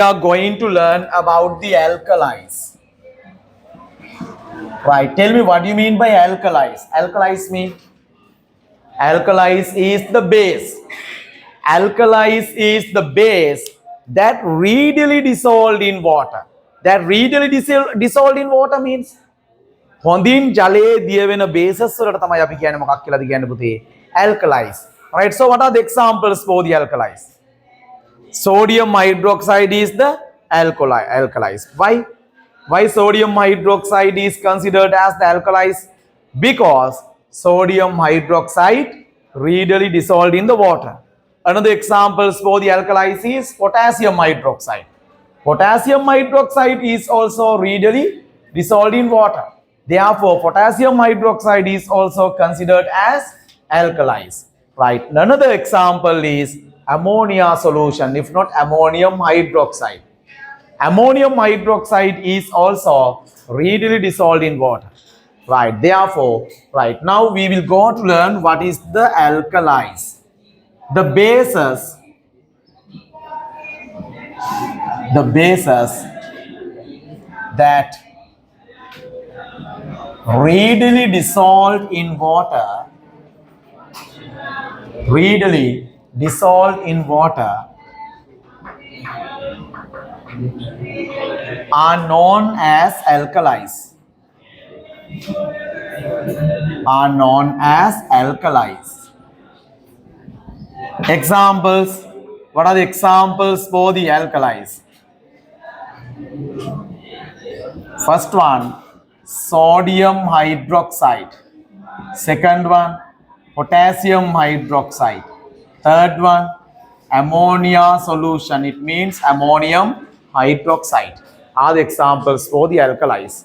are going to learn about the alkalis. Right. Tell me what you mean by alkalis. Alkalis mean alkalis is the base. Alkalis is the base that readily dissolved in water. That readily dissolved in water means හොඳින් ජලයේ දිය වෙන bases වලට තමයි අපි කියන්නේ මොකක් කියලාද කියන්නේ පුතේ? Alkalis. Right. So what are the examples for the alkalis? Sodium hydroxide is the alkalis. Why? Why sodium hydroxide is considered as the alkalis? Because sodium hydroxide readily dissolved in the water. Another example for the alkalis is potassium hydroxide. Potassium hydroxide is also readily dissolved in water. Therefore, potassium hydroxide is also considered as alkalis. Right. Another example is ammonia solution, if not ammonium hydroxide. Ammonium hydroxide is also readily dissolved in water. Right. Therefore, right now we will go to learn what is the alkalis. The bases that readily dissolved in water are known as alkalis. Examples. What are the examples for the alkalis? First one, sodium hydroxide. Second one, potassium hydroxide. Third one, ammonia solution. It means ammonium hydroxide. Are the examples for the alkalis.